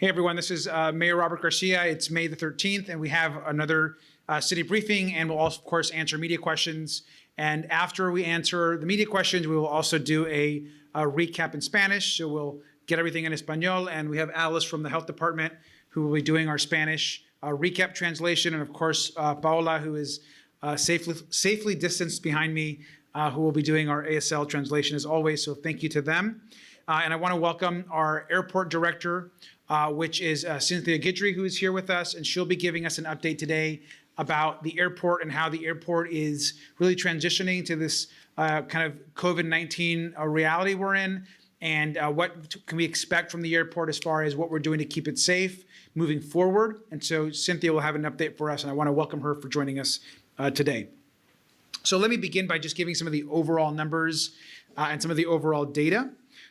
Hey everyone, this is Mayor Robert Garcia. It's May the 13th, and we have another city briefing, and we'll also, of course, answer media questions. And after we answer the media questions, we will also do a recap in Spanish. So we'll get everything in español, and we have Alice from the health department who will be doing our Spanish recap translation, and of course, Paola, who is safely distanced behind me, who will be doing our ASL translation as always. So thank you to them. And I want to welcome our airport director, which is Cynthia Guidry, who is here with us, and she'll be giving us an update today about the airport and how the airport is really transitioning to this kind of COVID-19 reality we're in, and what can we expect from the airport as far as what we're doing to keep it safe moving forward. And so Cynthia will have an update for us, and I want to welcome her for joining us today. So let me begin by just giving some of the overall numbers and some of the overall data.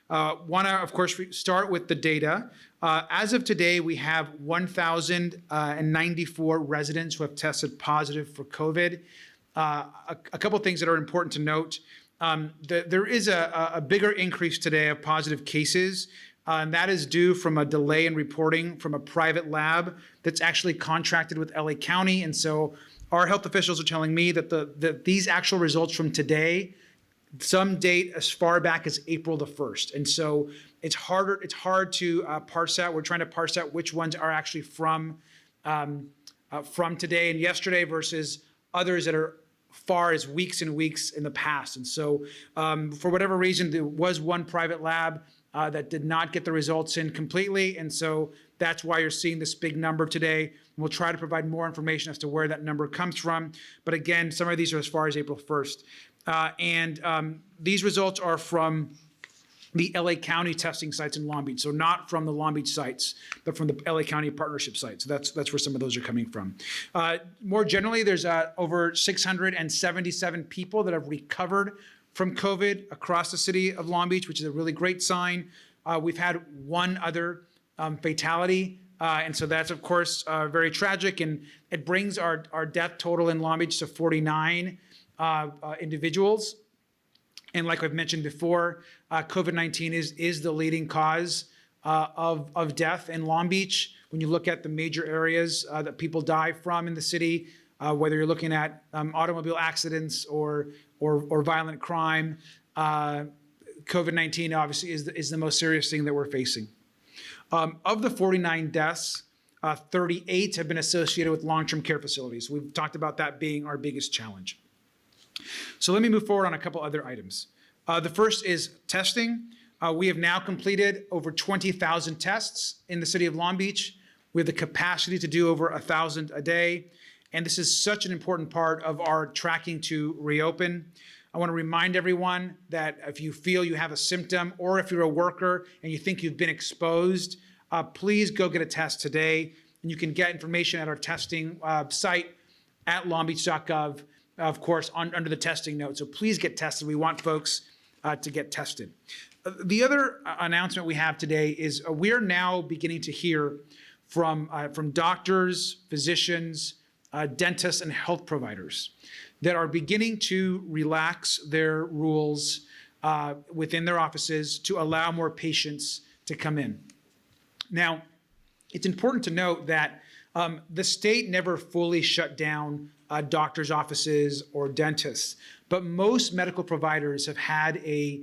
Want to, of course, start with the data. As of today, we have 1,094 residents who have tested positive for COVID. A couple of things that are important to note. There is a bigger increase today of positive cases, and that is due from a delay in reporting from a private lab that's actually contracted with LA County. And so our health officials are telling me that these actual results from today, some date as far back as April the 1st. And so it's hard to parse out. We're trying to parse out which ones are actually from today and yesterday versus others that are far as weeks and weeks in the past. And so for whatever reason, there was one private lab that did not get the results in completely. And so that's why you're seeing this big number today. We'll try to provide more information as to where that number comes from. But again, some of these are as far as April 1st. These results are from the LA County testing sites in Long Beach. So not from the Long Beach sites, but from the LA County partnership sites. So that's where some of those are coming from. More generally, there's over 677 people that have recovered from COVID across the city of Long Beach, which is a really great sign. We've had one other fatality. And so that's, of course, very tragic. And it brings our death total in Long Beach to 49 individuals. And like I've mentioned before, COVID-19 is the leading cause of death in Long Beach. When you look at the major areas that people die from in the city, whether you're looking at automobile accidents or violent crime, COVID-19 obviously is the most serious thing that we're facing. Of the 49 deaths, 38 have been associated with long-term care facilities. We've talked about that being our biggest challenge. So let me move forward on a couple other items. The first is testing. We have now completed over 20,000 tests in the city of Long Beach. We have the capacity to do over 1,000 a day. And this is such an important part of our tracking to reopen. I want to remind everyone that if you feel you have a symptom, or if you're a worker and you think you've been exposed, please go get a test today. And you can get information at our testing site at longbeach.gov. Of course, under the testing note. So please get tested. We want folks to get tested. The other announcement we have today is we are now beginning to hear from doctors, physicians, dentists, and health providers that are beginning to relax their rules within their offices to allow more patients to come in. Now, it's important to note that the state never fully shut down doctors' offices or dentists, but most medical providers have had a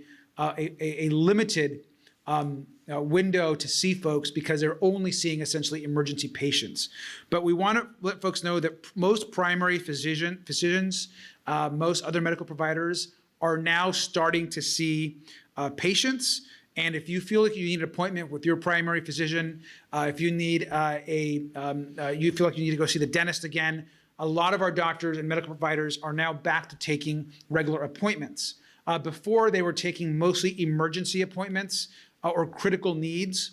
limited window to see folks because they're only seeing essentially emergency patients. But we want to let folks know that most primary physicians, most other medical providers are now starting to see patients. And if you feel like you need an appointment with your primary physician, if you need you feel like you need to go see the dentist again, a lot of our doctors and medical providers are now back to taking regular appointments. Before, they were taking mostly emergency appointments or critical needs,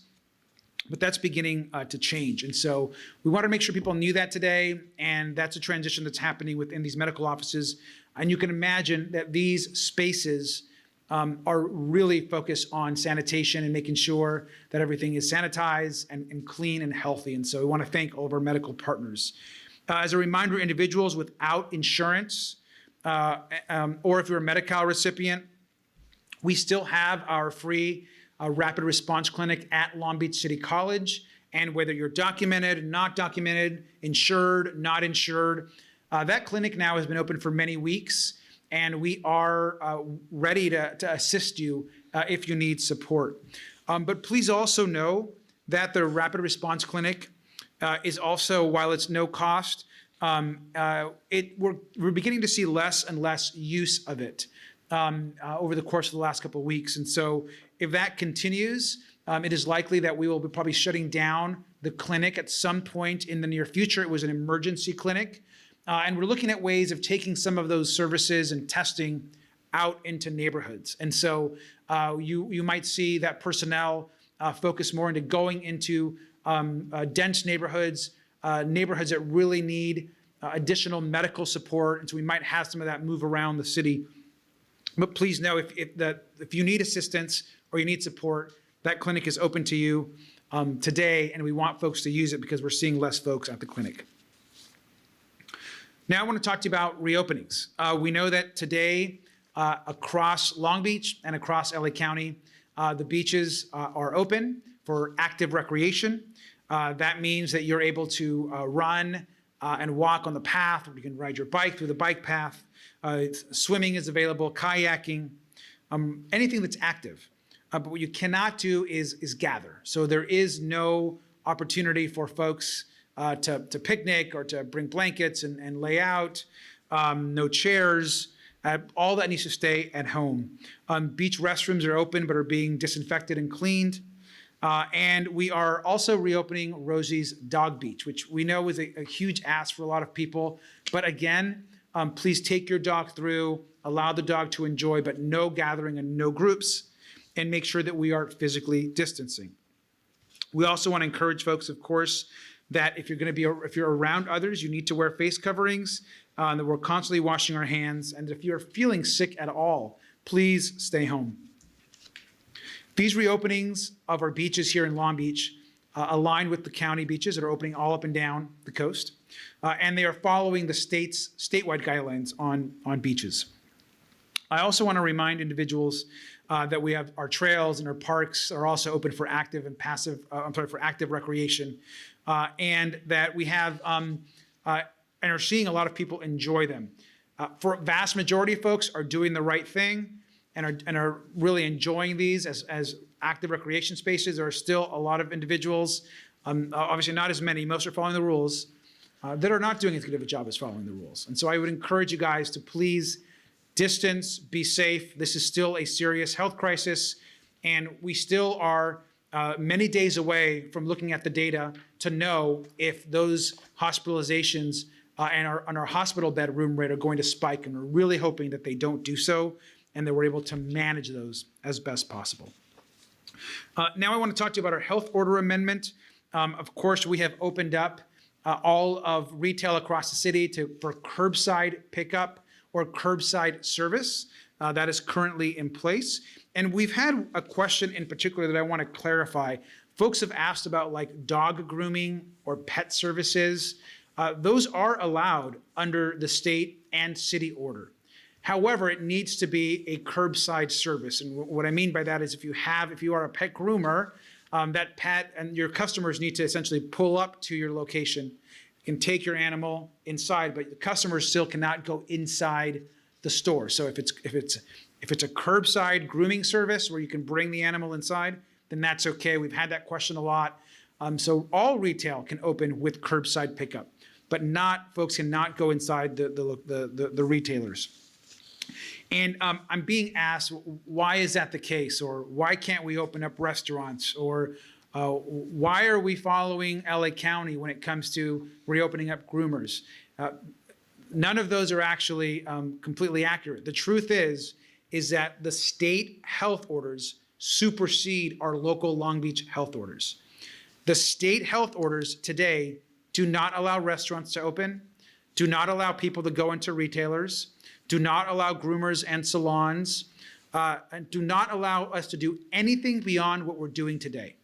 but that's beginning to change. And so we want to make sure people knew that today, and that's a transition that's happening within these medical offices. And you can imagine that these spaces are really focused on sanitation and making sure that everything is sanitized and clean and healthy. And so we want to thank all of our medical partners. As a reminder, individuals without insurance or if you're a Medi-Cal recipient, we still have our free rapid response clinic at Long Beach City College. And whether you're documented, not documented, insured, not insured, that clinic now has been open for many weeks, and we are ready to assist you if you need support. But please also know that the Rapid Response Clinic is also, while it's no cost, we're beginning to see less and less use of it over the course of the last couple of weeks. And so if that continues, it is likely that we will be probably shutting down the clinic at some point in the near future. It was an emergency clinic. And we're looking at ways of taking some of those services and testing out into neighborhoods. And so you might see that personnel focus more into going into dense neighborhoods, neighborhoods that really need additional medical support. And so we might have some of that move around the city. But please know if you need assistance or you need support, that clinic is open to you today, and we want folks to use it because we're seeing less folks at the clinic. Now I want to talk to you about reopenings. We know that today across Long Beach and across LA County, the beaches are open for active recreation. That means that you're able to run and walk on the path, or you can ride your bike through the bike path. Swimming is available, kayaking, anything that's active. But what you cannot do is gather. So there is no opportunity for folks to picnic or to bring blankets and lay out, no chairs. All that needs to stay at home. Beach restrooms are open but are being disinfected and cleaned. And we are also reopening Rosie's Dog Beach, which we know is a huge ask for a lot of people. But again, please take your dog through, allow the dog to enjoy, but no gathering and no groups, and make sure that we are physically distancing. We also want to encourage folks, of course, that if you're around others, you need to wear face coverings, that we're constantly washing our hands, and if you're feeling sick at all, please stay home. These reopenings of our beaches here in Long Beach align with the county beaches that are opening all up and down the coast, and they are following the statewide guidelines on beaches. I also want to remind individuals that we have our trails and our parks are also open for active recreation, and that we have and are seeing a lot of people enjoy them. For vast majority of folks are doing the right thing and are really enjoying these as active recreation spaces. There are still a lot of individuals, obviously not as many, most are following the rules, that are not doing as good of a job as following the rules. And so I would encourage you guys to please distance, be safe. This is still a serious health crisis, and we still are many days away from looking at the data to know if those hospitalizations and our hospital bed room rate are going to spike, and we're really hoping that they don't do so and that we're able to manage those as best possible. Now I want to talk to you about our health order amendment. Of course, we have opened up all of retail across the city for curbside pickup or curbside service. That is currently in place. And we've had a question in particular that I want to clarify. Folks have asked about like dog grooming or pet services. Those are allowed under the state and city order. However, it needs to be a curbside service. And what I mean by that is if you are a pet groomer, that pet and your customers need to essentially pull up to your location. You can take your animal inside, but the customers still cannot go inside the store. So if it's a curbside grooming service where you can bring the animal inside, then that's okay. We've had that question a lot. So all retail can open with curbside pickup, but folks cannot go inside the retailers. And I'm being asked, why is that the case? Or why can't we open up restaurants? Or why are we following LA County when it comes to reopening up groomers? None of those are actually completely accurate. The truth is that the state health orders supersede our local Long Beach health orders. The state health orders today do not allow restaurants to open, do not allow people to go into retailers, do not allow groomers and salons, and do not allow us to do anything beyond what we're doing today.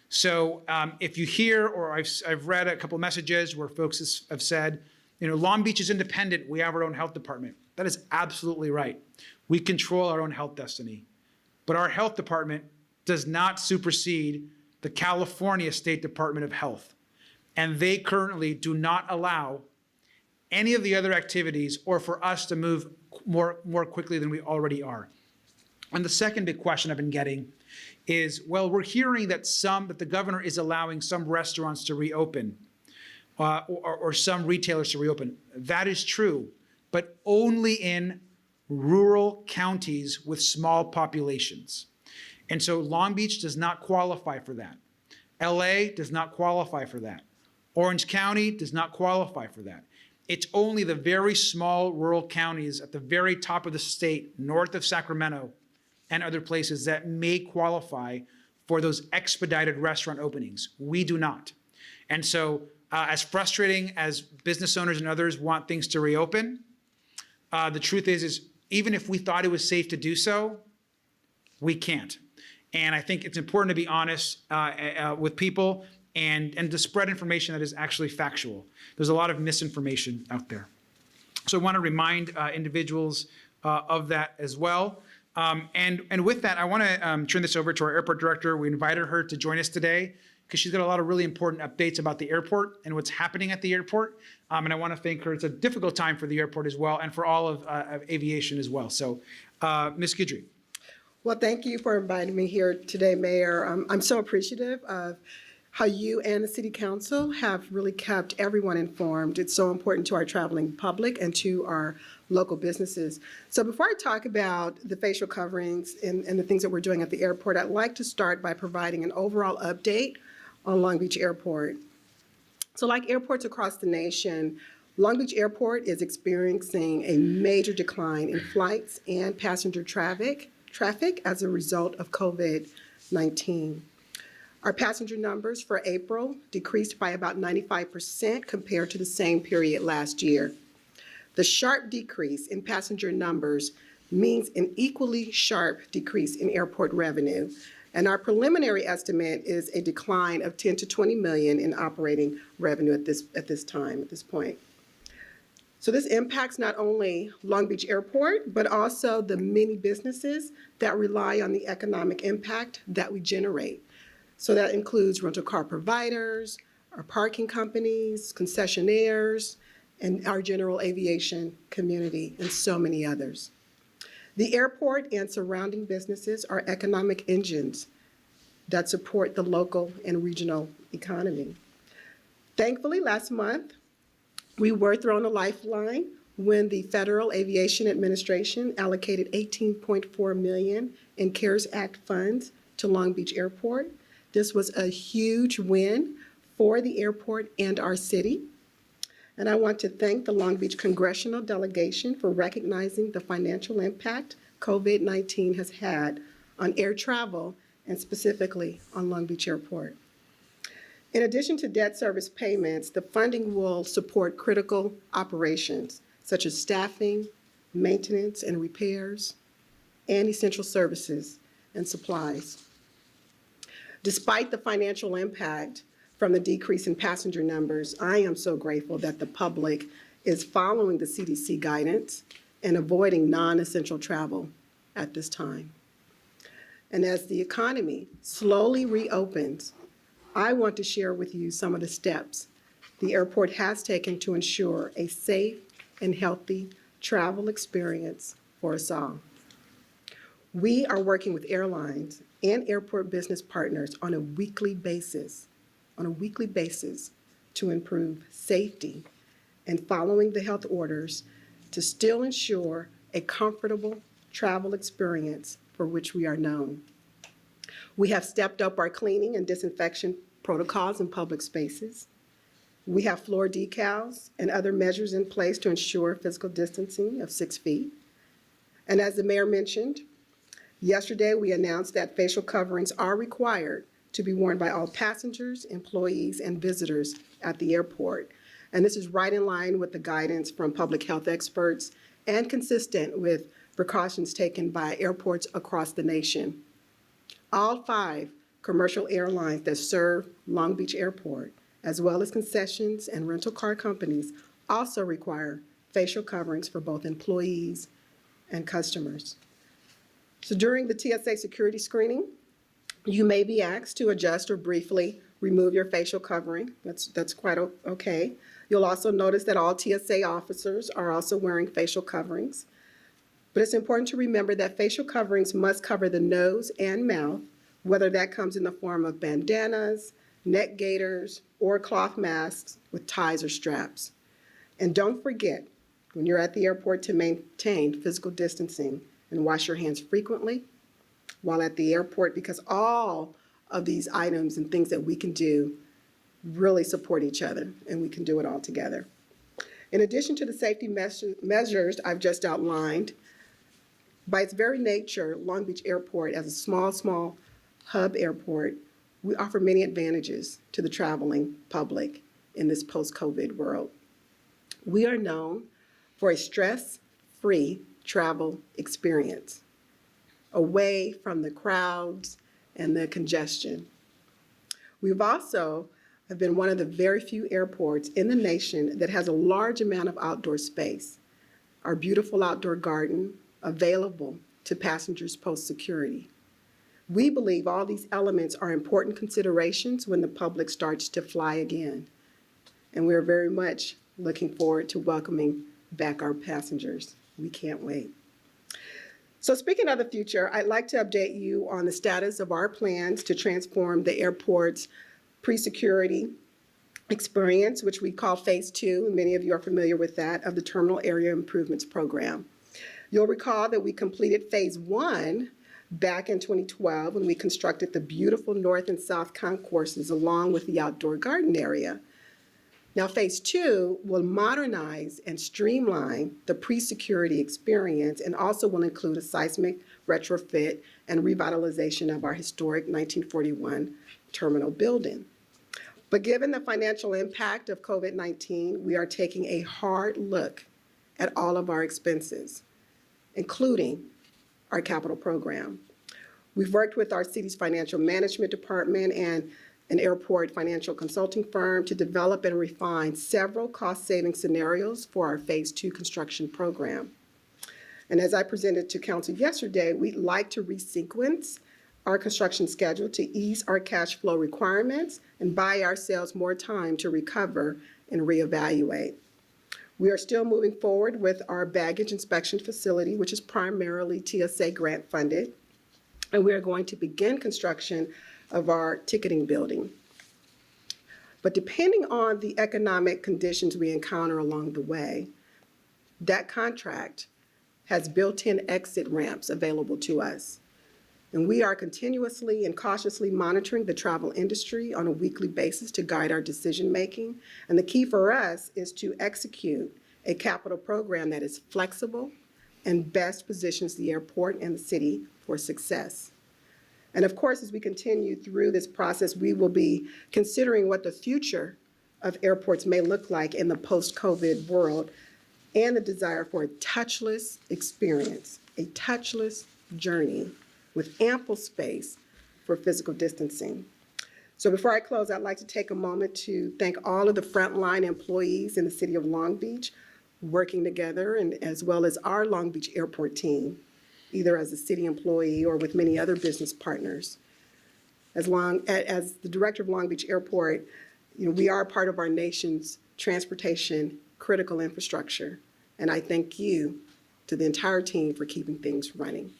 So if you hear, or I've read a couple messages where folks have said, Long Beach is independent, we have our own health department. That is absolutely right. We control our own health destiny. But our health department does not supersede the California State Department of Health, and they currently do not allow any of the other activities or for us to move more quickly than we already are. And the second big question I've been getting is, well, we're hearing that the governor is allowing some restaurants to reopen or some retailers to reopen. That is true, but only in rural counties with small populations. And so Long Beach does not qualify for that. LA does not qualify for that. Orange County does not qualify for that. It's only the very small rural counties at the very top of the state, north of Sacramento and other places, that may qualify for those expedited restaurant openings. We do not. And so as frustrating as business owners and others want things to reopen, the truth is even if we thought it was safe to do so, we can't. And I think it's important to be honest with people and to spread information that is actually factual. There's a lot of misinformation out there. So I want to remind individuals of that as well. And with that, I want to turn this over to our airport director. We invited her to join us today because she's got a lot of really important updates about the airport and what's happening at the airport. And I want to thank her. It's a difficult time for the airport as well and for all of aviation as well. So Ms. Guidry. Well, thank you for inviting me here today, Mayor. I'm so appreciative of how you and the City Council have really kept everyone informed. It's so important to our traveling public and to our local businesses. So before I talk about the facial coverings and the things that we're doing at the airport, I'd like to start by providing an overall update on Long Beach Airport. So like airports across the nation, Long Beach Airport is experiencing a major decline in flights and passenger traffic as a result of COVID-19. Our passenger numbers for April decreased by about 95% compared to the same period last year. The sharp decrease in passenger numbers means an equally sharp decrease in airport revenue. And our preliminary estimate is a decline of 10 to 20 million in operating revenue at this point. So this impacts not only Long Beach Airport, but also the many businesses that rely on the economic impact that we generate. So that includes rental car providers, our parking companies, concessionaires, and our general aviation community, and so many others. The airport and surrounding businesses are economic engines that support the local and regional economy. Thankfully, last month, we were thrown a lifeline when the Federal Aviation Administration allocated $18.4 million in CARES Act funds to Long Beach Airport. This was a huge win for the airport and our city. And I want to thank the Long Beach Congressional Delegation for recognizing the financial impact COVID-19 has had on air travel and specifically on Long Beach Airport. In addition to debt service payments, the funding will support critical operations such as staffing, maintenance and repairs, and essential services and supplies. Despite the financial impact from the decrease in passenger numbers, I am so grateful that the public is following the CDC guidance and avoiding non-essential travel at this time. And as the economy slowly reopens, I want to share with you some of the steps the airport has taken to ensure a safe and healthy travel experience for us all. We are working with airlines and airport business partners on a weekly basis to improve safety and following the health orders to still ensure a comfortable travel experience for which we are known. We have stepped up our cleaning and disinfection protocols in public spaces. We have floor decals and other measures in place to ensure physical distancing of 6 feet. And as the mayor mentioned, yesterday we announced that facial coverings are required to be worn by all passengers, employees, and visitors at the airport. And this is right in line with the guidance from public health experts and consistent with precautions taken by airports across the nation. All 5 commercial airlines that serve Long Beach Airport, as well as concessions and rental car companies, also require facial coverings for both employees and customers. So during the TSA security screening, You may be asked to adjust or briefly remove your facial covering. That's quite okay. You'll also notice that all TSA officers are also wearing facial coverings. But it's important to remember that facial coverings must cover the nose and mouth, whether that comes in the form of bandanas, neck gaiters, or cloth masks with ties or straps. And don't forget, when you're at the airport, to maintain physical distancing and wash your hands frequently while at the airport, because all of these items and things that we can do really support each other, and we can do it all together. In addition to the safety measures I've just outlined, by its very nature, Long Beach Airport, as a small hub airport, we offer many advantages to the traveling public in this post-COVID world. We are known for a stress-free travel experience, away from the crowds and the congestion. We've also have been one of the very few airports in the nation that has a large amount of outdoor space. Our beautiful outdoor garden available to passengers post-security. We believe all these elements are important considerations when the public starts to fly again. And we're very much looking forward to welcoming back our passengers. We can't wait. So speaking of the future, I'd like to update you on the status of our plans to transform the airport's pre-security experience, which we call Phase 2, and many of you are familiar with that, of the Terminal Area Improvements Program. You'll recall that we completed Phase 1 back in 2012 when we constructed the beautiful north and south concourses along with the outdoor garden area. Now, Phase 2 will modernize and streamline the pre-security experience and also will include a seismic retrofit and revitalization of our historic 1941 terminal building. But given the financial impact of COVID-19, we are taking a hard look at all of our expenses, including our capital program. We've worked with our city's financial management department and an airport financial consulting firm to develop and refine several cost-saving scenarios for our Phase 2 construction program. And as I presented to council yesterday, we'd like to resequence our construction schedule to ease our cash flow requirements and buy ourselves more time to recover and reevaluate. We are still moving forward with our baggage inspection facility, which is primarily TSA grant funded, and we are going to begin construction of our ticketing building. But depending on the economic conditions we encounter along the way, that contract has built-in exit ramps available to us. And we are continuously and cautiously monitoring the travel industry on a weekly basis to guide our decision-making. And the key for us is to execute a capital program that is flexible and best positions the airport and the city for success. And of course, as we continue through this process, we will be considering what the future of airports may look like in the post-COVID world and the desire for a touchless experience, a touchless journey with ample space for physical distancing. So before I close, I'd like to take a moment to thank all of the frontline employees in the city of Long Beach working together, and as well as our Long Beach Airport team, either as a city employee or with many other business partners. As the director of Long Beach Airport, we are part of our nation's transportation critical infrastructure. And I thank you to the entire team for keeping things running.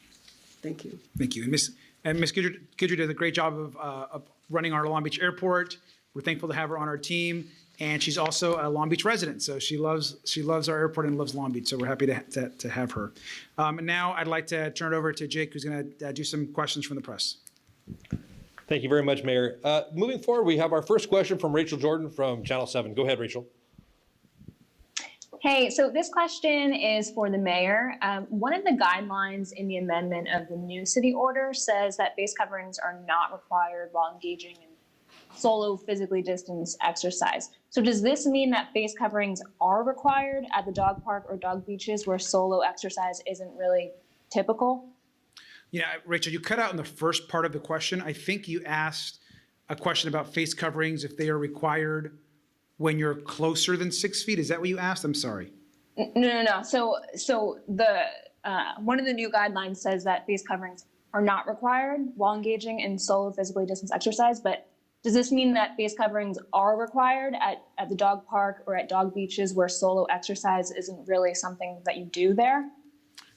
Thank you. Thank you. And Ms. Guidry does a great job of running our Long Beach Airport. We're thankful to have her on our team. And she's also a Long Beach resident, so she loves our airport and loves Long Beach, so we're happy to have her. And now I'd like to turn it over to Jake, who's going to do some questions from the press. Thank you very much, Mayor. Moving forward, we have our first question from Rachel Jordan from Channel 7. Go ahead, Rachel. Hey, so this question is for the mayor. One of the guidelines in the amendment of the new city order says that face coverings are not required while engaging in solo physically distanced exercise. So does this mean that face coverings are required at the dog park or dog beaches where solo exercise isn't really typical? Yeah, Rachel, you cut out in the first part of the question. I think you asked a question about face coverings, if they are required when you're closer than 6 feet. Is that what you asked? I'm sorry. No. So the one of the new guidelines says that face coverings are not required while engaging in solo physically distanced exercise, but does this mean that face coverings are required at the dog park or at dog beaches where solo exercise isn't really something that you do there?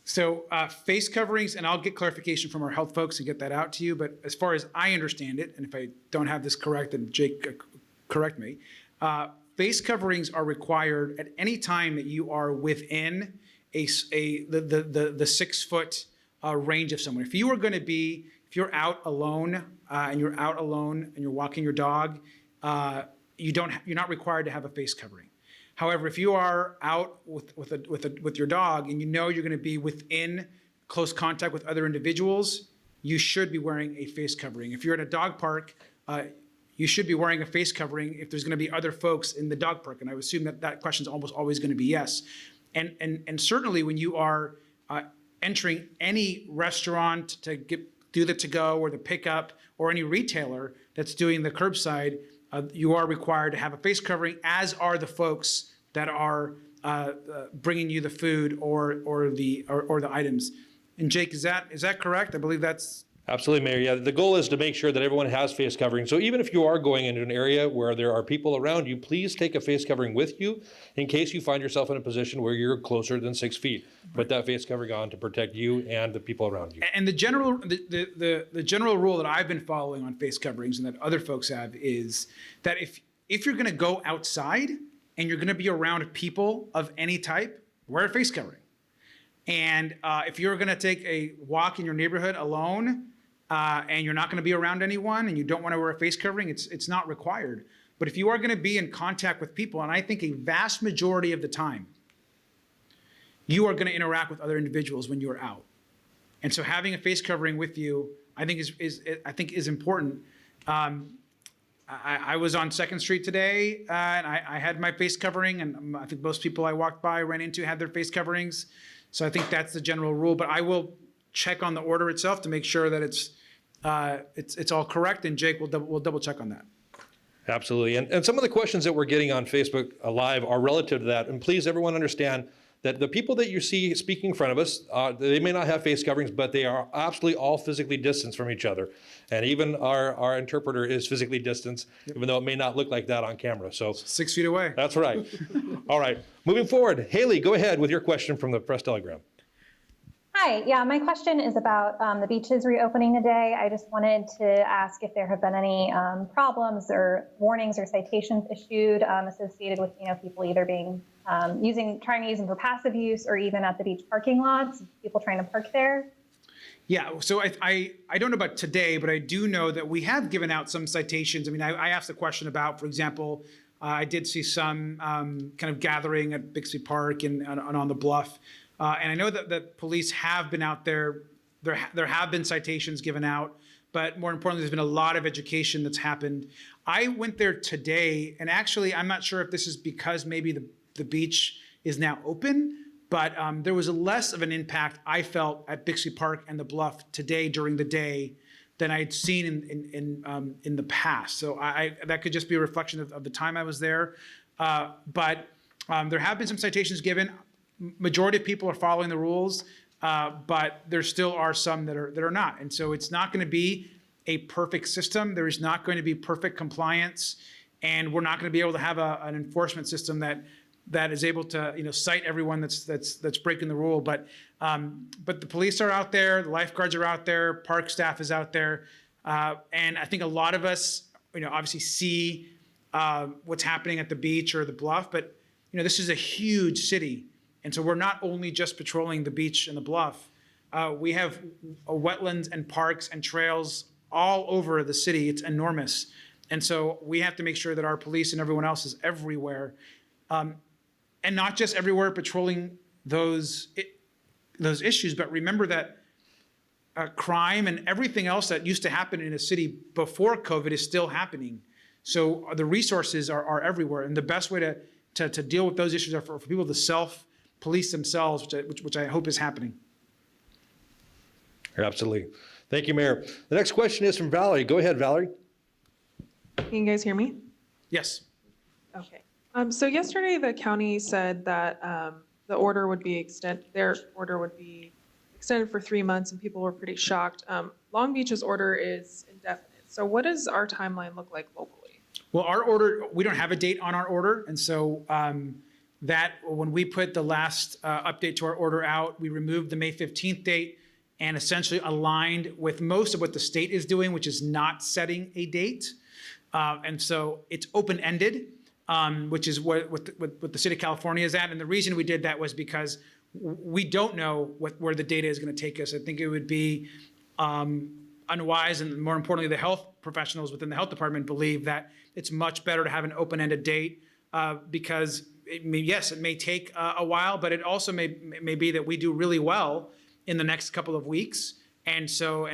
So face coverings, and I'll get clarification from our health folks and get that out to you, but as far as I understand it, and if I don't have this correct, then Jake, correct me, face coverings are required at any time that you are within the 6 foot range of someone. If you're out alone and you're walking your dog, you're not required to have a face covering. However, if you are out with your dog and you know you're going to be within close contact with other individuals, you should be wearing a face covering. If you're at a dog park, you should be wearing a face covering if there's going to be other folks in the dog park. And I would assume that question is almost always going to be yes. And certainly when you are entering any restaurant to do the to-go or the pickup or any retailer that's doing the curbside, you are required to have a face covering, as are the folks that are bringing you the food or the items. And Jake, is that correct? I believe that's. Absolutely, Mayor. Yeah, the goal is to make sure that everyone has face covering. So even if you are going into an area where there are people around you, please take a face covering with you in case you find yourself in a position where you're closer than 6 feet. Put that face covering on to protect you and the people around you. And the general rule that I've been following on face coverings and that other folks have is that if you're going to go outside and you're going to be around people of any type, wear a face covering. And if you're going to take a walk in your neighborhood alone, and you're not going to be around anyone and you don't want to wear a face covering, it's not required. But if you are going to be in contact with people, and I think a vast majority of the time, you are going to interact with other individuals when you're out. And so having a face covering with you, I think is important. I was on 2nd Street today, and I had my face covering, and I think most people I walked by, ran into, had their face coverings. So I think that's the general rule, but I will check on the order itself to make sure that it's all correct, and Jake will double check on that. Absolutely. And some of the questions that we're getting on Facebook Live are relative to that. And please, everyone understand that the people that you see speaking in front of us, they may not have face coverings, but they are absolutely all physically distanced from each other. And even our interpreter is physically distanced, even though it may not look like that on camera. So 6 feet away. That's right. All right. Moving forward, Haley, go ahead with your question from the Press Telegram. Hi, yeah, my question is about the beaches reopening today. I just wanted to ask if there have been any problems or warnings or citations issued associated with, people either being trying to use them for passive use or even at the beach parking lots, people trying to park there. Yeah, so I don't know about today, but I do know that we have given out some citations. I mean, I asked the question about, for example, I did see some kind of gathering at Bixby Park and on the bluff. And I know that police have been out there. There have been citations given out, but more importantly, there's been a lot of education that's happened. I went there today, and actually, I'm not sure if this is because maybe the beach is now open, but there was less of an impact I felt at Bixby Park and the Bluff today during the day than I'd seen in the past. So that could just be a reflection of the time I was there. But there have been some citations given. Majority of people are following the rules, but there still are some that are not. And so it's not going to be a perfect system. There is not going to be perfect compliance, and we're not going to be able to have an enforcement system that is able to cite everyone that's breaking the rule. But the police are out there, the lifeguards are out there, park staff is out there, and I think a lot of us obviously see what's happening at the beach or the Bluff, but this is a huge city. And so we're not only just patrolling the beach and the Bluff. We have wetlands and parks and trails all over the city. It's enormous. And so we have to make sure that our police and everyone else is everywhere. And not just everywhere patrolling those issues, but remember that crime and everything else that used to happen in a city before COVID is still happening. So the resources are everywhere. And the best way to deal with those issues are for people to self-police themselves, which I hope is happening. Absolutely. Thank you, Mayor. The next question is from Valerie. Go ahead, Valerie. Can you guys hear me? Yes. Okay. So yesterday the county said that their order would be extended extended for 3 months and people were pretty shocked. Long Beach's order is indefinite. So what does our timeline look like locally? Well, our order, we don't have a date on our order. And so that when we put the last update to our order out, we removed the May 15th date and essentially aligned with most of what the state is doing, which is not setting a date. And so it's open-ended, which is what the city of California is at. And the reason we did that was because we don't know where the data is going to take us. I think it would be unwise, and more importantly, the health professionals within the health department believe that it's much better to have an open-ended date because yes, it may take a while, but it also may be that we do really well in the next couple of weeks. And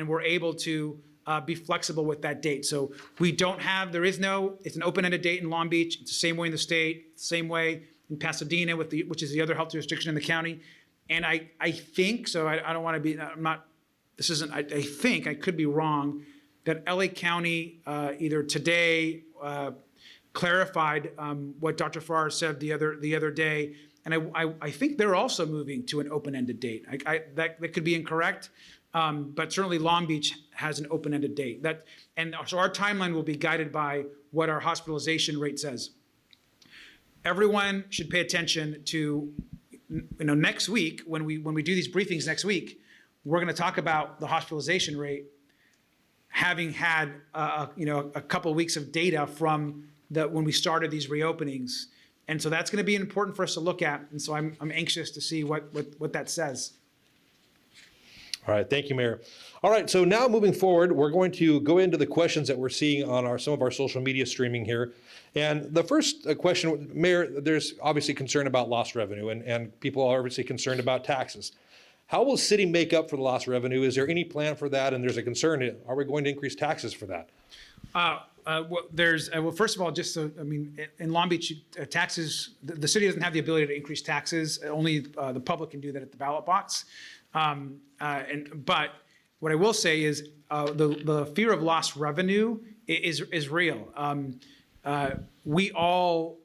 we're able to be flexible with that date. So it's an open-ended date in Long Beach. It's the same way in the state, same way in Pasadena, which is the other health jurisdiction in the county. And I think, so I don't want to be, I think, I could be wrong, that LA County either today clarified what Dr. Farrar said the other day. And I think they're also moving to an open-ended date. That could be incorrect, but certainly Long Beach has an open-ended date. So our timeline will be guided by what our hospitalization rate says. Everyone should pay attention to, next week when we do these briefings next week, we're going to talk about the hospitalization rate, having had a couple of weeks of data from when we started these reopenings. And so that's going to be important for us to look at. And so I'm anxious to see what that says. All right, thank you, Mayor. All right, so now moving forward, we're going to go into the questions that we're seeing on some of our social media streaming here. And the first question, Mayor, there's obviously concern about lost revenue, and people are obviously concerned about taxes. How will city make up for the lost revenue? Is there any plan for that? And there's a concern, are we going to increase taxes for that? Well, first of all, in Long Beach, taxes, the city doesn't have the ability to increase taxes. Only the public can do that at the ballot box. But what I will say is the fear of lost revenue is real. We all,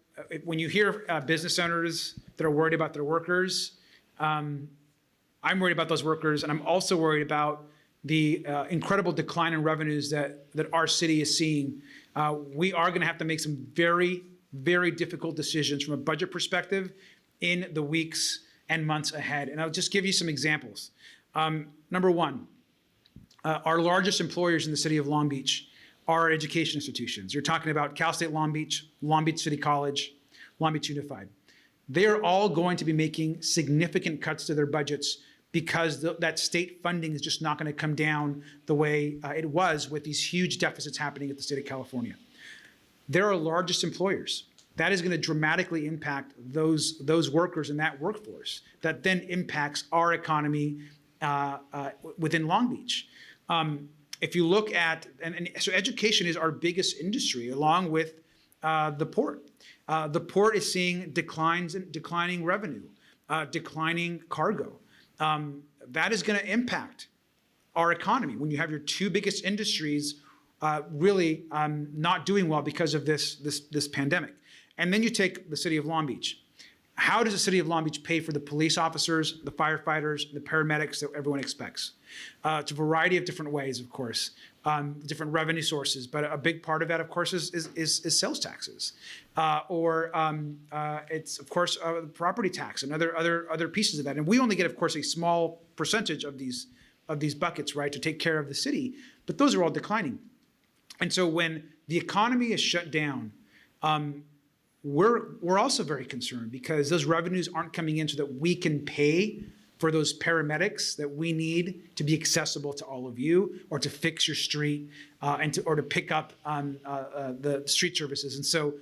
when you hear business owners that are worried about their workers, I'm worried about those workers, and I'm also worried about the incredible decline in revenues that our city is seeing. We are going to have to make some very, very difficult decisions from a budget perspective in the weeks and months ahead. And I'll just give you some examples. Number one, our largest employers in the city of Long Beach are education institutions. You're talking about Cal State Long Beach City College, Long Beach Unified. They are all going to be making significant cuts to their budgets because that state funding is just not going to come down the way it was with these huge deficits happening at the state of California. They're our largest employers. That is going to dramatically impact those workers in that workforce. That then impacts our economy within Long Beach. If you look at, so education is our biggest industry, along with the port. The port is seeing declining revenue, declining cargo. That is going to impact our economy when you have your two biggest industries really not doing well because of this pandemic. And then you take the city of Long Beach. How does the city of Long Beach pay for the police officers, the firefighters, the paramedics that everyone expects? It's a variety of different ways, of course, different revenue sources. But a big part of that, of course, is sales taxes, it's of course property tax and other pieces of that. And we only get, of course, a small percentage of these buckets, right, to take care of the city. But those are all declining. And so when the economy is shut down, we're also very concerned because those revenues aren't coming in so that we can pay for those paramedics that we need to be accessible to all of you, or to fix your street, or to pick up the street services. And so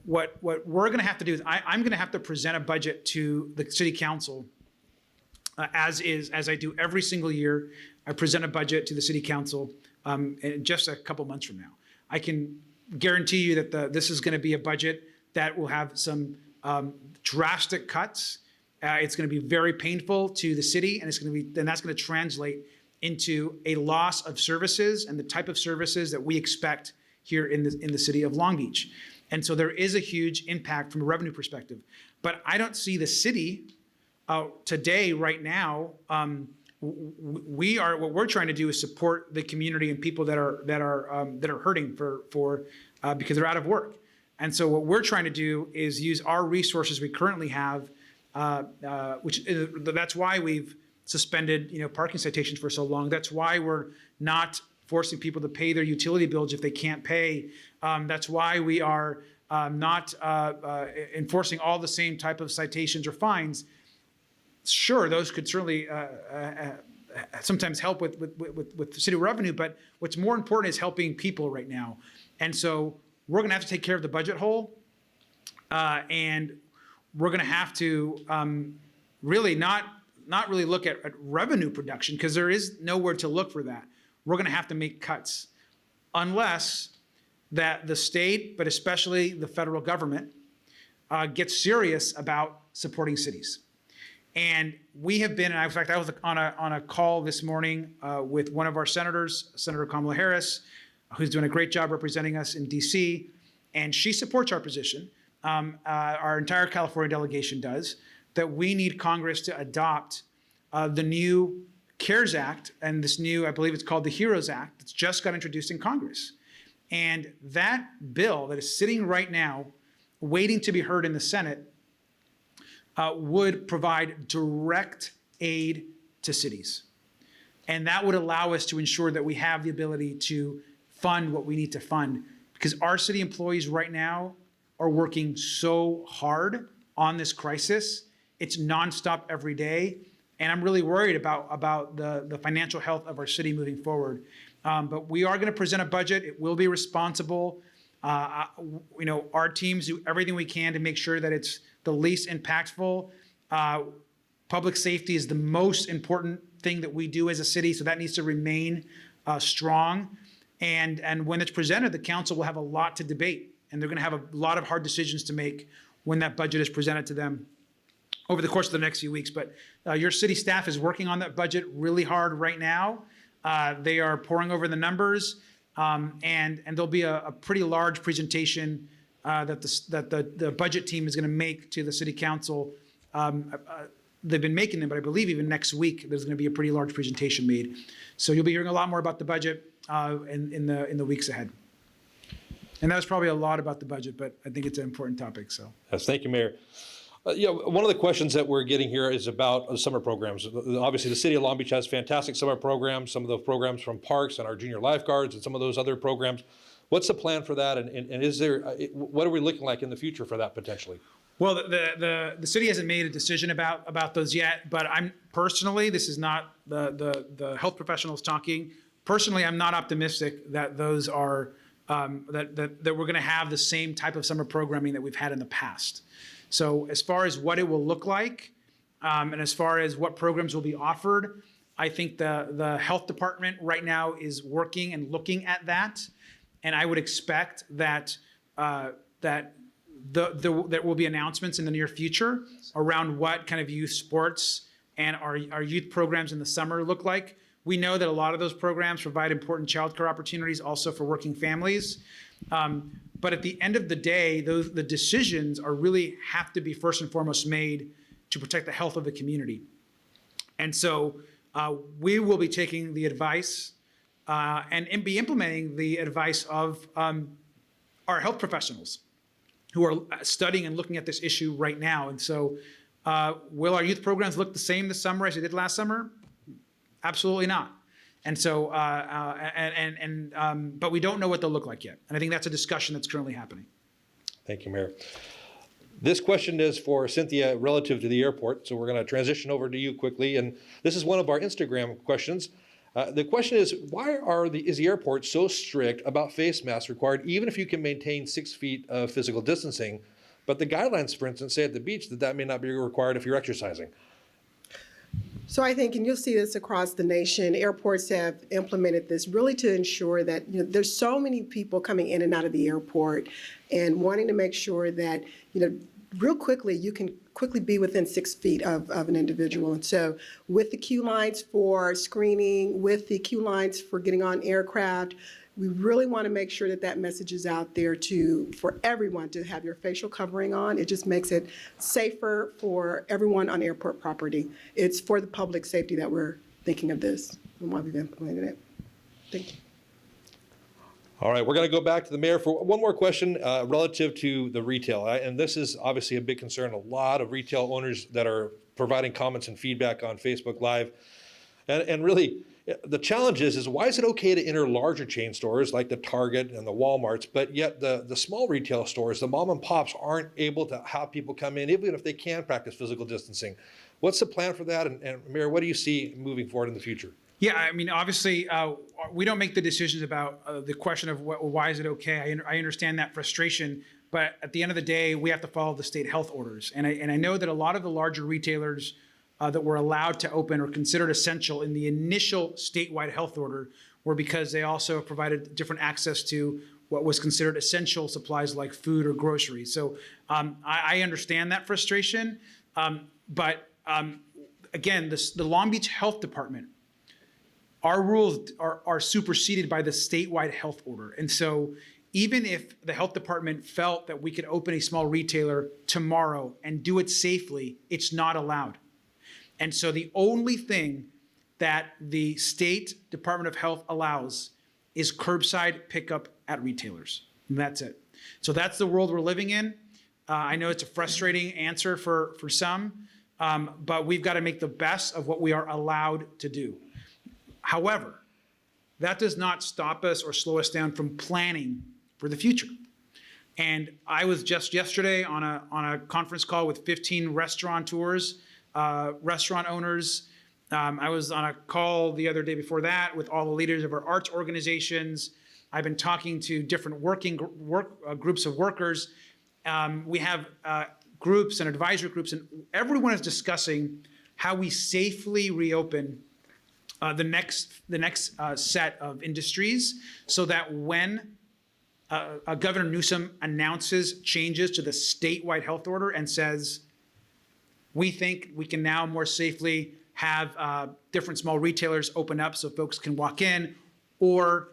what we're going to have to do is I'm going to have to present a budget to the city council, as I do every single year. I present a budget to the city council in just a couple months from now. I can guarantee you that this is going to be a budget that will have some drastic cuts. It's going to be very painful to the city, and that's going to translate into a loss of services and the type of services that we expect here in the city of Long Beach. And so there is a huge impact from a revenue perspective. But I don't see the city today, right now, what we're trying to do is support the community and people that are hurting because they're out of work. And so what we're trying to do is use our resources we currently have, that's why we've suspended, parking citations for so long. That's why we're not forcing people to pay their utility bills if they can't pay. That's why we are not enforcing all the same type of citations or fines. Sure, those could certainly sometimes help with city revenue, but what's more important is helping people right now. And so we're going to have to take care of the budget hole, and we're going to have to really not really look at revenue production, because there is nowhere to look for that. We're going to have to make cuts unless that the state, but especially the federal government, gets serious about supporting cities. And we have been, and in fact, I was on a call this morning with one of our senators, Senator Kamala Harris, who's doing a great job representing us in DC, and she supports our position. Our entire California delegation does, that we need Congress to adopt the new CARES Act and this new, I believe it's called the HEROES Act, that's just got introduced in Congress. And that bill that is sitting right now, waiting to be heard in the Senate, would provide direct aid to cities. And that would allow us to ensure that we have the ability to fund what we need to fund, because our city employees right now are working so hard on this crisis. It's nonstop every day. And I'm really worried about the financial health of our city moving forward. But we are going to present a budget. It will be responsible. Our teams do everything we can to make sure that it's the least impactful. Public safety is the most important thing that we do as a city, so that needs to remain strong. And when it's presented, the council will have a lot to debate, and they're going to have a lot of hard decisions to make when that budget is presented to them over the course of the next few weeks. But your city staff is working on that budget really hard right now. They are poring over the numbers, and there'll be a pretty large presentation that the budget team is going to make to the city council. They've been making them, but I believe even next week there's going to be a pretty large presentation made. So you'll be hearing a lot more about the budget in the weeks ahead. And that was probably a lot about the budget, but I think it's an important topic. So Yes, thank you, Mayor. One of the questions that we're getting here is about summer programs. Obviously, the city of Long Beach has fantastic summer programs, some of the programs from parks and our junior lifeguards and some of those other programs. What's the plan for that? And is there, what are we looking like in the future for that potentially? Well, the city hasn't made a decision about those yet, but I'm personally, this is not the health professionals talking. Personally, I'm not optimistic that those are, that we're going to have the same type of summer programming that we've had in the past. So as far as what it will look like, and as far as what programs will be offered, I think the health department right now is working and looking at that. And I would expect that there will be announcements in the near future around what kind of youth sports and our youth programs in the summer look like. We know that a lot of those programs provide important childcare opportunities also for working families. But at the end of the day, the decisions are really have to be first and foremost made to protect the health of the community. And so we will be taking the advice and be implementing the advice of our health professionals who are studying and looking at this issue right now. And so will our youth programs look the same this summer as they did last summer? Absolutely not. And so, but we don't know what they'll look like yet. And I think that's a discussion that's currently happening. Thank you, Mayor. This question is for Cynthia relative to the airport. So we're going to transition over to you quickly. And this is one of our Instagram questions. The question is, why is the airport so strict about face masks required, even if you can maintain 6 feet of physical distancing? But the guidelines, for instance, say at the beach that may not be required if you're exercising. So I think, and you'll see this across the nation, airports have implemented this really to ensure that there's so many people coming in and out of the airport and wanting to make sure that, real quickly, you can quickly be within 6 feet of an individual. And so with the queue lines for screening, with the queue lines for getting on aircraft, we really want to make sure that that message is out there for everyone to have your facial covering on. It just makes it safer for everyone on airport property. It's for the public safety that we're thinking of this and why we've implemented it. Thank you. All right, we're going to go back to the mayor for one more question relative to the retail. And this is obviously a big concern. A lot of retail owners that are providing comments and feedback on Facebook Live. And really, the challenge is why is it okay to enter larger chain stores like the Target and the Walmarts, but yet the small retail stores, the mom and pops, aren't able to have people come in, even if they can practice physical distancing? What's the plan for that? And Mayor, what do you see moving forward in the future? Yeah, I mean, obviously, we don't make the decisions about the question of why is it okay. I understand that frustration, but at the end of the day, we have to follow the state health orders. And I know that a lot of the larger retailers that were allowed to open or considered essential in the initial statewide health order were because they also provided different access to what was considered essential supplies like food or groceries. So I understand that frustration, but again, the Long Beach Health Department, our rules are superseded by the statewide health order. And so even if the health department felt that we could open a small retailer tomorrow and do it safely, it's not allowed. And so the only thing that the State Department of Health allows is curbside pickup at retailers. And that's it. So that's the world we're living in. I know it's a frustrating answer for some, but we've got to make the best of what we are allowed to do. However, that does not stop us or slow us down from planning for the future. And I was just yesterday on a conference call with 15 restaurateurs, restaurant owners. I was on a call the other day before that with all the leaders of our arts organizations. I've been talking to different groups of workers. We have groups and advisory groups, and everyone is discussing how we safely reopen the next set of industries, so that when Governor Newsom announces changes to the statewide health order and says, we think we can now more safely have different small retailers open up so folks can walk in, or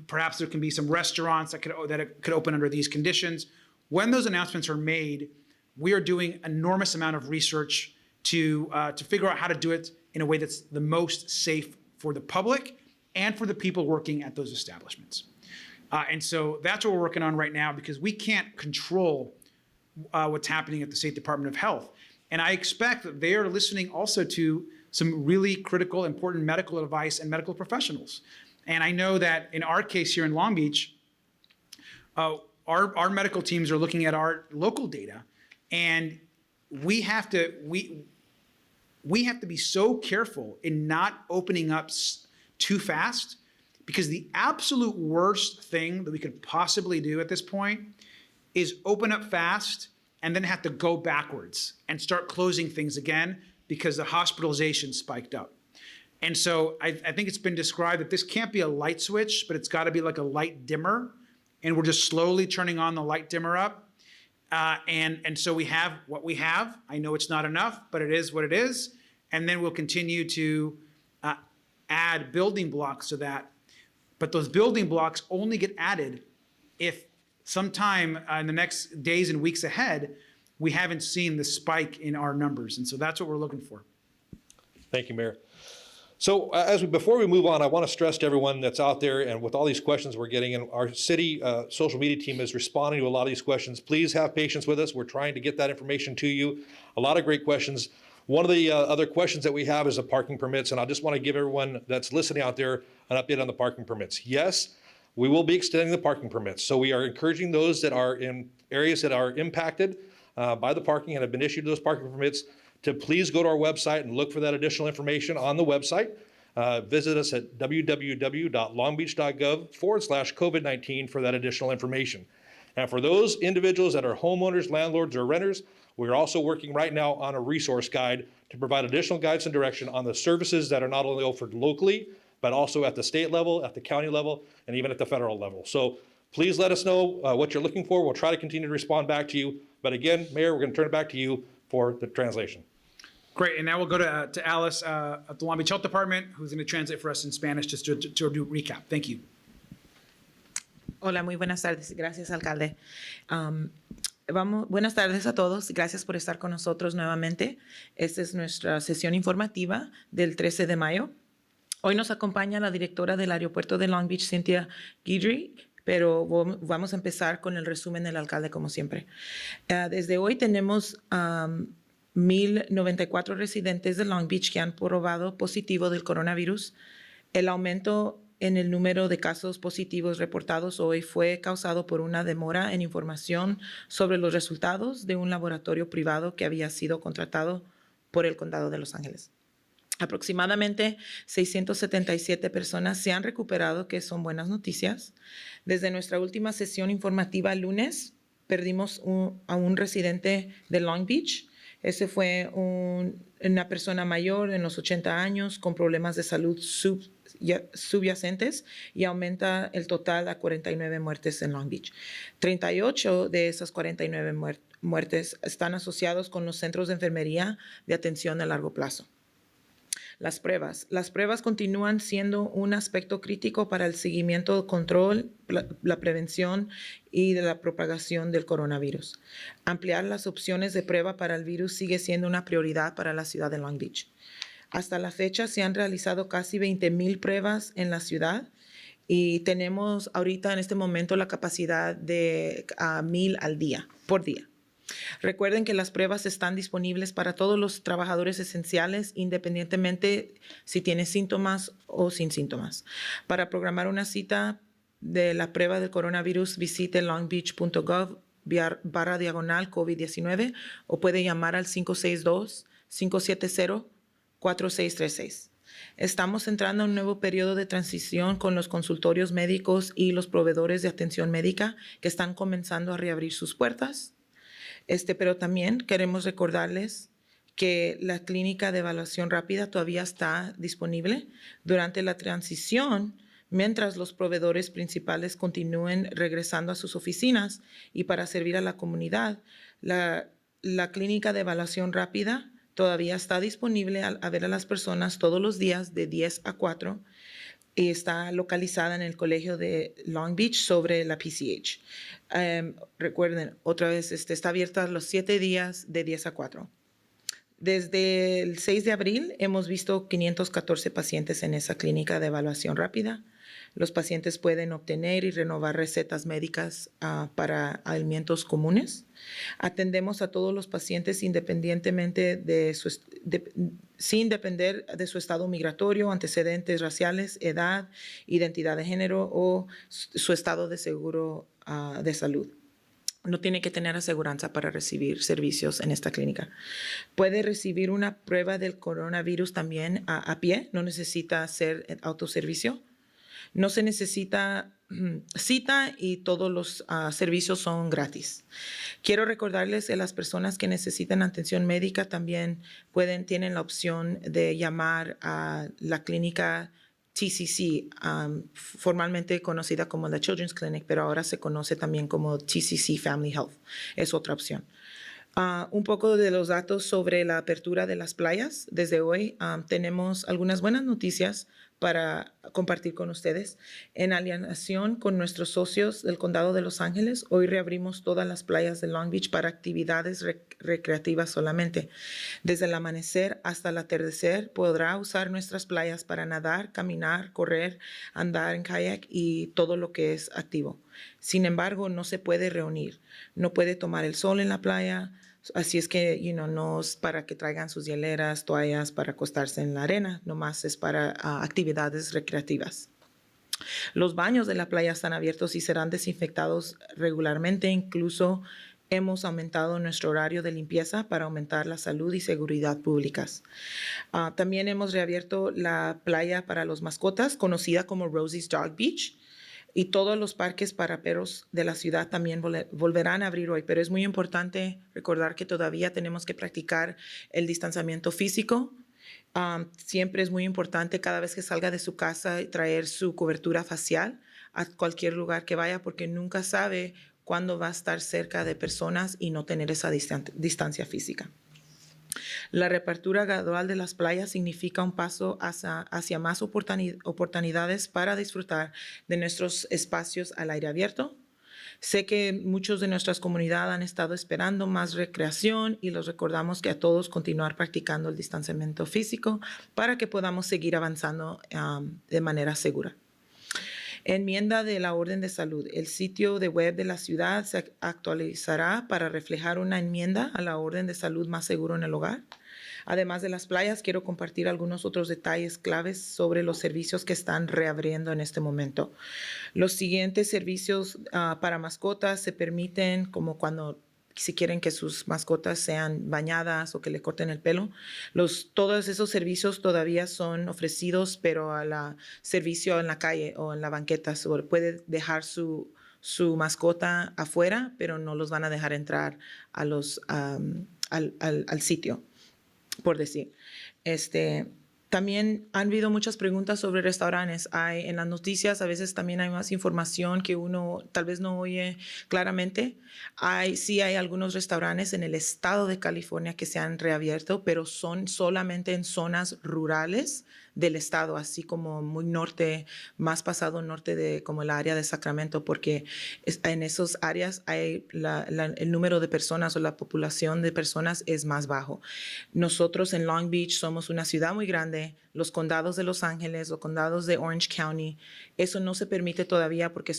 perhaps there can be some restaurants that could open under these conditions. When those announcements are made, we are doing enormous amount of research to figure out how to do it in a way that's the most safe for the public and for the people working at those establishments. And so that's what we're working on right now, because we can't control what's happening at the State Department of Health. And I expect that they are listening also to some really critical, important medical advice and medical professionals. And I know that in our case here in Long Beach, our medical teams are looking at our local data, and we have to be so careful in not opening up too fast, because the absolute worst thing that we could possibly do at this point is open up fast and then have to go backwards and start closing things again because the hospitalization spiked up. And so I think it's been described that this can't be a light switch, but it's got to be like a light dimmer, and we're just slowly turning on the light dimmer up. And so we have what we have. I know it's not enough, but it is what it is. And then we'll continue to add building blocks to that. But those building blocks only get added if sometime in the next days and weeks ahead, we haven't seen the spike in our numbers. And so that's what we're looking for. Thank you, Mayor. So before we move on, I want to stress to everyone that's out there, and with all these questions we're getting, and our city social media team is responding to a lot of these questions. Please have patience with us. We're trying to get that information to you. A lot of great questions. One of the other questions that we have is the parking permits, and I just want to give everyone that's listening out there an update on the parking permits. Yes, we will be extending the parking permits. So we are encouraging those that are in areas that are impacted by the parking and have been issued those parking permits to please go to our website and look for that additional information on the website. Visit us at www.longbeach.gov/COVID-19 for that additional information. And for those individuals that are homeowners, landlords, or renters, we're also working right now on a resource guide to provide additional guidance and direction on the services that are not only offered locally, but also at the state level, at the county level, and even at the federal level. So please let us know what you're looking for. We'll try to continue to respond back to you. But again, Mayor, we're going to turn it back to you for the translation. Great, and now we'll go to Alice at the Long Beach Health Department, who's going to translate for us in Spanish just to do a recap. Thank you. Hola, muy buenas tardes. Gracias, alcalde. Buenas tardes a todos. Gracias por estar con nosotros nuevamente. Esta es nuestra sesión informativa del 13 de mayo. Hoy nos acompaña la directora del aeropuerto de Long Beach, Cynthia Guidry, pero vamos a empezar con el resumen del alcalde, como siempre. Desde hoy tenemos 1,094 residentes de Long Beach que han probado positivo del coronavirus. El aumento en el número de casos positivos reportados hoy fue causado por una demora en información sobre los resultados de un laboratorio privado que había sido contratado por el condado de Los Ángeles. Aproximadamente 677 personas se han recuperado, que son buenas noticias. Desde nuestra última sesión informativa el lunes, perdimos a un residente de Long Beach. Ese fue una persona mayor en los 80 años con problemas de salud subyacentes y aumenta el total a 49 muertes en Long Beach. 38 de esas 49 muertes están asociados con los centros de enfermería de atención a largo plazo. Las pruebas continúan siendo un aspecto crítico para el seguimiento, control, la prevención y de la propagación del coronavirus. Ampliar las opciones de prueba para el virus sigue siendo una prioridad para la ciudad de Long Beach. Hasta la fecha se han realizado casi 20,000 pruebas en la ciudad y tenemos ahorita en este momento la capacidad de 1,000 por día. Recuerden que las pruebas están disponibles para todos los trabajadores esenciales, independientemente si tienen síntomas o sin síntomas. Para programar una cita de la prueba del coronavirus, visite longbeach.gov /diagonal COVID-19 o puede llamar al 562-570-4636. Estamos entrando a un nuevo periodo de transición con los consultorios médicos y los proveedores de atención médica que están comenzando a reabrir sus puertas. Pero también queremos recordarles que la clínica de evaluación rápida todavía está disponible durante la transición, mientras los proveedores principales continúen regresando a sus oficinas y para servir a la comunidad. La clínica de evaluación rápida todavía está disponible a ver a las personas todos los días de 10 a 4 y está localizada en el colegio de Long Beach sobre la PCH. Recuerden, otra vez, está abierta los 7 días de 10 a 4. Desde el 6 de abril hemos visto 514 pacientes en esa clínica de evaluación rápida. Los pacientes pueden obtener y renovar recetas médicas para alimentos comunes. Atendemos a todos los pacientes independientemente sin depender de su estado migratorio, antecedentes raciales, edad, identidad de género o su estado de seguro de salud. No tiene que tener aseguranza para recibir servicios en esta clínica. Puede recibir una prueba del coronavirus también a pie, no necesita hacer autoservicio. No se necesita cita y todos los servicios son gratis. Quiero recordarles que las personas que necesitan atención médica también tienen la opción de llamar a la clínica TCC, formalmente conocida como la Children's Clinic, pero ahora se conoce también como TCC Family Health. Es otra opción. Un poco de los datos sobre la apertura de las playas. Desde hoy tenemos algunas buenas noticias para compartir con ustedes. En alineación con nuestros socios del Condado de Los Ángeles, hoy reabrimos todas las playas de Long Beach para actividades recreativas solamente. Desde el amanecer hasta el atardecer podrá usar nuestras playas para nadar, caminar, correr, andar en kayak y todo lo que es activo. Sin embargo, no se puede reunir, no puede tomar el sol en la playa. Así es que, no es para que traigan sus hieleras, toallas para acostarse en la arena, nomás es para actividades recreativas. Los baños de la playa están abiertos y serán desinfectados regularmente. Incluso hemos aumentado nuestro horario de limpieza para aumentar la salud y seguridad públicas. También hemos reabierto la playa para los mascotas, conocida como Rosie's Dog Beach. Y todos los parques para perros de la ciudad también volverán a abrir hoy. Pero es muy importante recordar que todavía tenemos que practicar el distanciamiento físico. Siempre es muy importante cada vez que salga de su casa traer su cobertura facial a cualquier lugar que vaya, porque nunca sabe cuándo va a estar cerca de personas y no tener esa distancia física. La reapertura gradual de las playas significa un paso hacia más oportunidades para disfrutar de nuestros espacios al aire abierto. Sé que muchos de nuestras comunidades han estado esperando más recreación y los recordamos que a todos continuar practicando el distanciamiento físico para que podamos seguir avanzando de manera segura. Enmienda de la Orden de Salud. El sitio de web de la ciudad se actualizará para reflejar una enmienda a la Orden de Salud más seguro en el hogar. Además de las playas, quiero compartir algunos otros detalles claves sobre los servicios que están reabriendo en este momento. Los siguientes servicios para mascotas se permiten, como cuando si quieren que sus mascotas sean bañadas o que le corten el pelo. Todos esos servicios todavía son ofrecidos, pero a la servicio en la calle o en la banqueta. Puede dejar su mascota afuera, pero no los van a dejar entrar a al sitio, por decir. También han habido muchas preguntas sobre restaurantes. En las noticias a veces también hay más información que uno tal vez no oye claramente. Sí hay algunos restaurantes en el estado de California que se han reabierto, pero son solamente en zonas rurales del estado, así como muy norte, más pasado norte de como el área de Sacramento, porque en esas áreas hay el número de personas o la población de personas es más bajo. Nosotros en Long Beach somos una ciudad muy grande, los condados de Los Ángeles, los condados de Orange County, eso no se permite todavía porque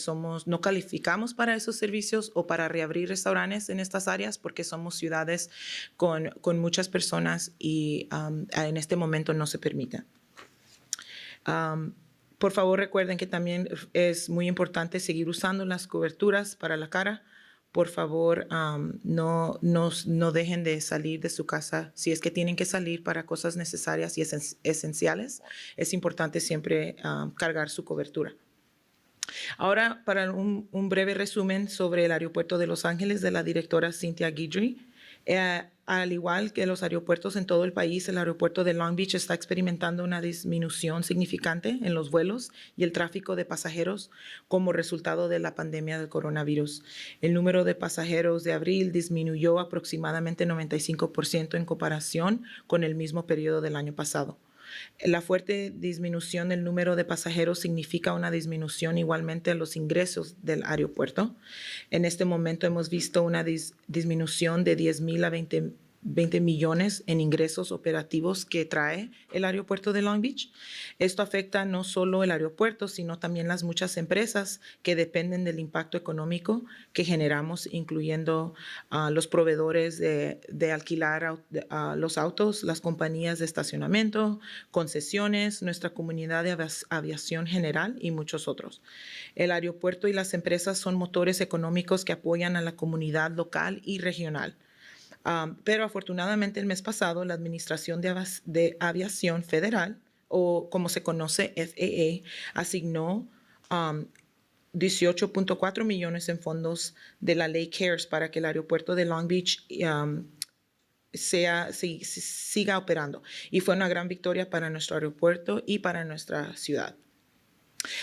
no calificamos para esos servicios o para reabrir restaurantes en estas áreas porque somos ciudades con muchas personas y en este momento no se permite. Por favor, recuerden que también es muy importante seguir usando las coberturas para la cara. Por favor, no dejen de salir de su casa. Si es que tienen que salir para cosas necesarias y esenciales, es importante siempre cargar su cobertura. Ahora, para un breve resumen sobre el aeropuerto de Los Ángeles de la directora Cynthia Guidry. Al igual que los aeropuertos en todo el país, el aeropuerto de Long Beach está experimentando una disminución significante en los vuelos y el tráfico de pasajeros como resultado de la pandemia del coronavirus. El número de pasajeros de abril disminuyó aproximadamente 95% en comparación con el mismo periodo del año pasado. La fuerte disminución del número de pasajeros significa una disminución igualmente en los ingresos del aeropuerto. En este momento hemos visto una disminución de 10,000 a 20 millones en ingresos operativos que trae el aeropuerto de Long Beach. Esto afecta no solo el aeropuerto, sino también las muchas empresas que dependen del impacto económico que generamos, incluyendo los proveedores de alquilar los autos, las compañías de estacionamiento, concesiones, nuestra comunidad de aviación general y muchos otros. El aeropuerto y las empresas son motores económicos que apoyan a la comunidad local y regional. Pero afortunadamente el mes pasado la Administración de Aviación Federal, o como se conoce FAA, asignó 18.4 millones en fondos de la ley CARES para que el aeropuerto de Long Beach siga operando. Y fue una gran victoria para nuestro aeropuerto y para nuestra ciudad.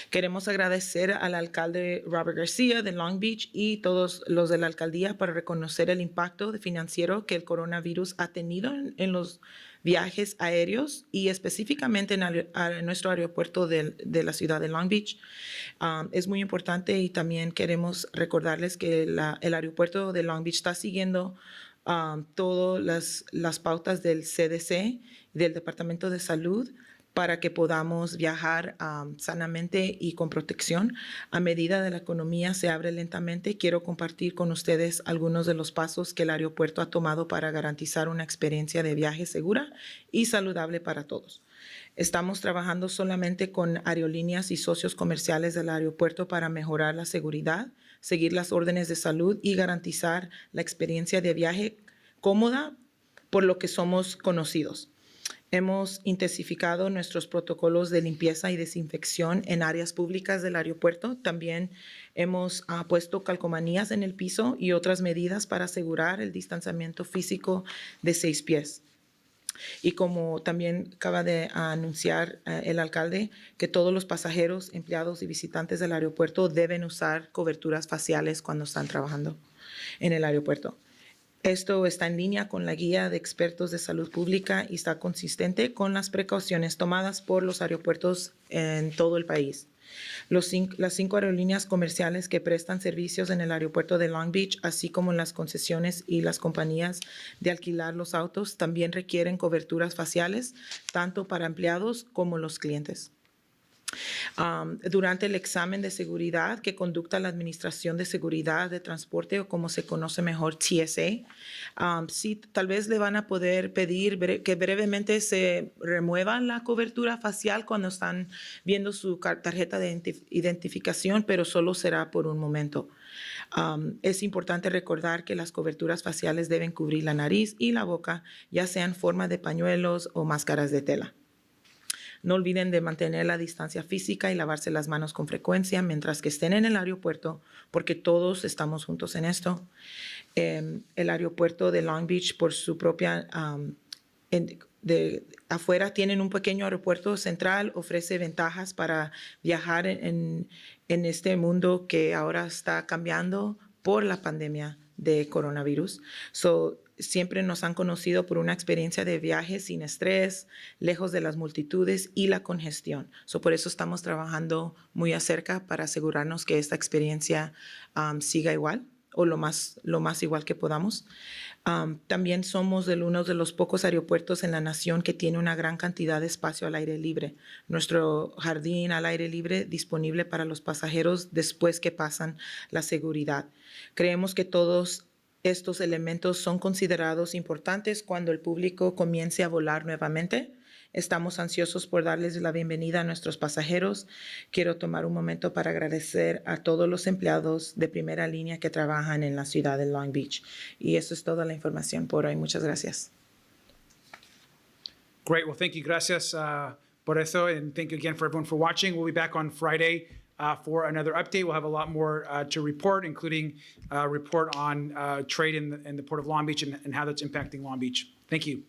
Queremos agradecer al alcalde Robert García de Long Beach y todos los de la alcaldía para reconocer el impacto financiero que el coronavirus ha tenido en los viajes aéreos y específicamente en nuestro aeropuerto de la ciudad de Long Beach. Es muy importante y también queremos recordarles que el aeropuerto de Long Beach está siguiendo todas las pautas del CDC, del Departamento de Salud, para que podamos viajar sanamente y con protección. A medida de la economía se abre lentamente, quiero compartir con ustedes algunos de los pasos que el aeropuerto ha tomado para garantizar una experiencia de viaje segura y saludable para todos. Estamos trabajando solamente con aerolíneas y socios comerciales del aeropuerto para mejorar la seguridad, seguir las órdenes de salud y garantizar la experiencia de viaje cómoda por lo que somos conocidos. Hemos intensificado nuestros protocolos de limpieza y desinfección en áreas públicas del aeropuerto. También hemos puesto calcomanías en el piso y otras medidas para asegurar el distanciamiento físico de 6 pies. Y como también acaba de anunciar el alcalde, que todos los pasajeros, empleados y visitantes del aeropuerto deben usar coberturas faciales cuando están trabajando en el aeropuerto. Esto está en línea con la guía de expertos de salud pública y está consistente con las precauciones tomadas por los aeropuertos en todo el país. Las 5 aerolíneas comerciales que prestan servicios en el aeropuerto de Long Beach, así como las concesiones y las compañías de alquilar los autos, también requieren coberturas faciales, tanto para empleados como los clientes. Durante el examen de seguridad que conducta la Administración de Seguridad de Transporte, o como se conoce mejor, TSA, sí, tal vez le van a poder pedir que brevemente se remueva la cobertura facial cuando están viendo su tarjeta de identificación, pero solo será por un momento. Es importante recordar que las coberturas faciales deben cubrir la nariz y la boca, ya sea en forma de pañuelos o máscaras de tela. No olviden de mantener la distancia física y lavarse las manos con frecuencia mientras que estén en el aeropuerto, porque todos estamos juntos en esto. El aeropuerto de Long Beach, por su propia, afuera tienen un pequeño aeropuerto central, ofrece ventajas para viajar en este mundo que ahora está cambiando por la pandemia de coronavirus. Siempre nos han conocido por una experiencia de viaje sin estrés, lejos de las multitudes y la congestión. Por eso estamos trabajando muy acerca para asegurarnos que esta experiencia siga igual o lo más igual que podamos. También somos uno de los pocos aeropuertos en la nación que tiene una gran cantidad de espacio al aire libre. Nuestro jardín al aire libre disponible para los pasajeros después que pasan la seguridad. Creemos que todos estos elementos son considerados importantes cuando el público comience a volar nuevamente. Estamos ansiosos por darles la bienvenida a nuestros pasajeros. Quiero tomar un momento para agradecer a todos los empleados de primera línea que trabajan en la ciudad de Long Beach. Y eso es toda la información por hoy. Muchas gracias. Great. Well, thank you. Gracias por eso. And thank you again for everyone for watching. We'll be back on Friday for another update. We'll have a lot more to report, including a report on trade in the Port of Long Beach and how that's impacting Long Beach. Thank you.